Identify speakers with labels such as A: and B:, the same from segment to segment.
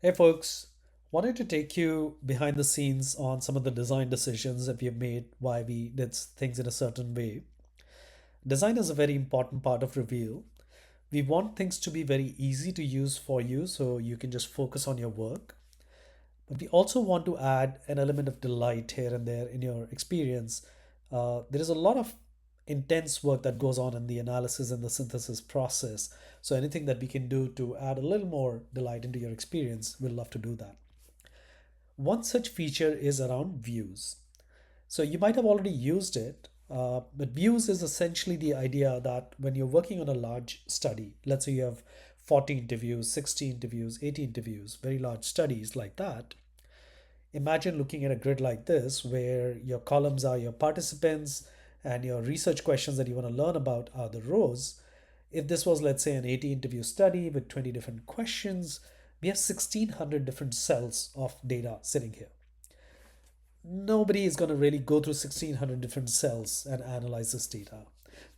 A: Hey folks, wanted to take you behind the scenes on some of the design decisions that we have made, why we did things in a certain way. Design is a very important part of Reveal. We want things to be very easy to use for you so you can just focus on your work. But we also want to add an element of delight here and there in your experience. There is a lot of intense work that goes on in the analysis and the synthesis process. So anything that we can do to add a little more delight into your experience, we'd love to do that. One such feature is around views. So you might have already used it, but views is essentially the idea that when you're working on a large study, let's say you have 40 interviews, 60 interviews, 80 interviews, very large studies like that. Imagine looking at a grid like this where your columns are your participants and your research questions that you want to learn about are the rows. If this was, let's say, an 80 interview study with 20 different questions, we have 1600 different cells of data sitting here. Nobody is going to really go through 1600 different cells and analyze this data.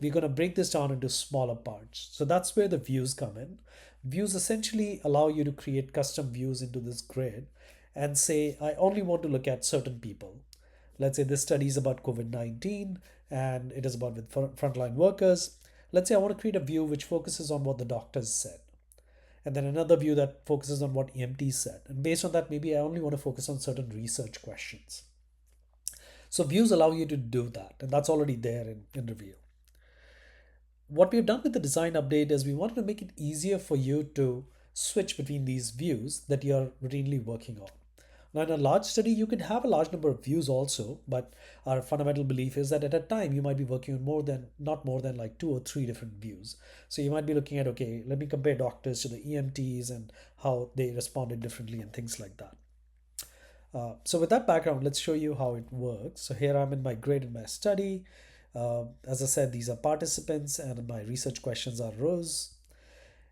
A: We're going to break this down into smaller parts. So that's where the views come in. Views essentially allow you to create custom views into this grid and say, I only want to look at certain people. Let's say this study is about COVID 19 and it is about with frontline workers. Let's say I want to create a view which focuses on what the doctors said. And then another view that focuses on what EMTs said. And based on that, maybe I only want to focus on certain research questions. So views allow you to do that, and that's already there in Reveal. What we've done with the design update is we wanted to make it easier for you to switch between these views that you're routinely working on. Now, in a large study, you can have a large number of views also, but our fundamental belief is that at a time you might be working on not more than like two or three different views. So you might be looking at, okay, let me compare doctors to the EMTs and how they responded differently and things like that. So with that background, let's show you how it works. So here I'm in my grid in my study. As I said, these are participants and my research questions are rows.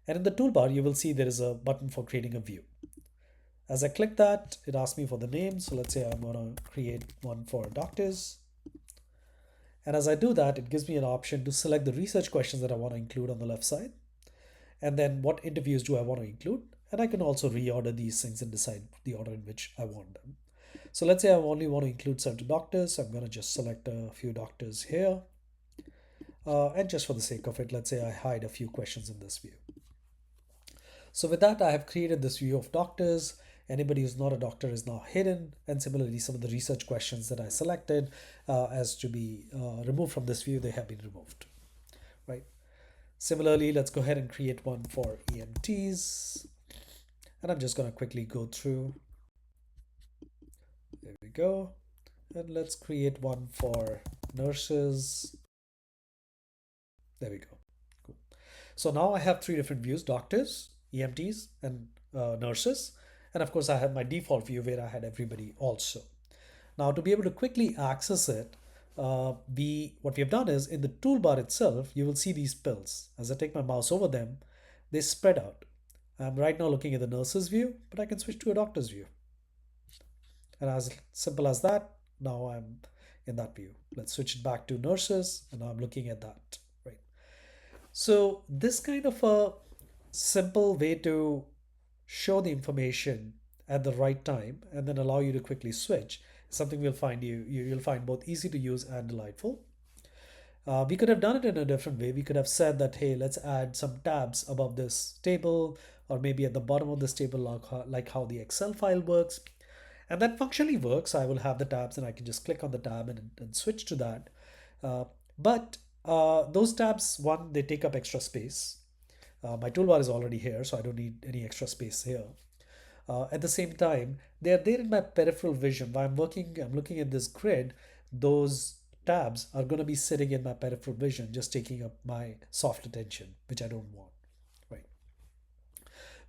A: And in the toolbar, you will see there is a button for creating a view. As I click that, it asks me for the name. So let's say I'm going to create one for doctors. And as I do that, it gives me an option to select the research questions that I want to include on the left side. And then what interviews do I want to include? And I can also reorder these things and decide the order in which I want them. So let's say I only want to include certain doctors. So I'm going to just select a few doctors here. And just for the sake of it, let's say I hide a few questions in this view. So with that, I have created this view of doctors. Anybody who's not a doctor is now hidden. And similarly, some of the research questions that I selected as to be removed from this view, they have been removed, right? Similarly, let's go ahead and create one for EMTs. And I'm just going to quickly go through. There we go. And let's create one for nurses. There we go. Cool. So now I have three different views: doctors, EMTs, and nurses. And of course, I have my default view where I had everybody also. Now, to be able to quickly access it, what we have done is in the toolbar itself, you will see these pills. As I take my mouse over them, they spread out. I'm right now looking at the nurse's view, but I can switch to a doctor's view. And as simple as that, now I'm in that view. Let's switch it back to nurses, and now I'm looking at that, right? So this kind of a simple way to show the information at the right time and then allow you to quickly switch is something you'll find both easy to use and delightful. We could have done it in a different way. We could have said that, hey, let's add some tabs above this table, or maybe at the bottom of this table, like how the Excel file works. And that functionally works. I will have the tabs and I can just click on the tab and switch to that. But those tabs, one, they take up extra space. My toolbar is already here, so I don't need any extra space here. At the same time, they are there in my peripheral vision. While I'm looking at this grid, those tabs are going to be sitting in my peripheral vision, just taking up my soft attention, which I don't want. Right.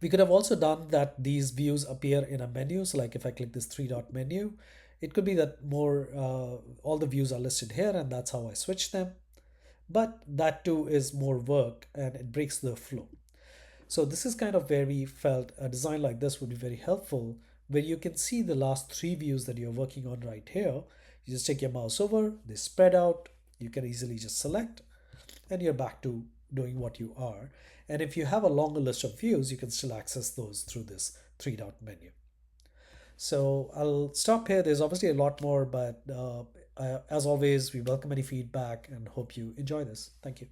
A: We could have also done that these views appear in a menu. So like if I click this three dot menu, it could be that all the views are listed here and that's how I switch them. But that too is more work and it breaks the flow. So this is kind of where we felt a design like this would be very helpful, where you can see the last three views that you're working on right here. You just take your mouse over, they spread out, you can easily just select, and you're back to doing what you are. And if you have a longer list of views, you can still access those through this three dot menu. So I'll stop here. There's obviously a lot more, but as always, we welcome any feedback and hope you enjoy this. Thank you.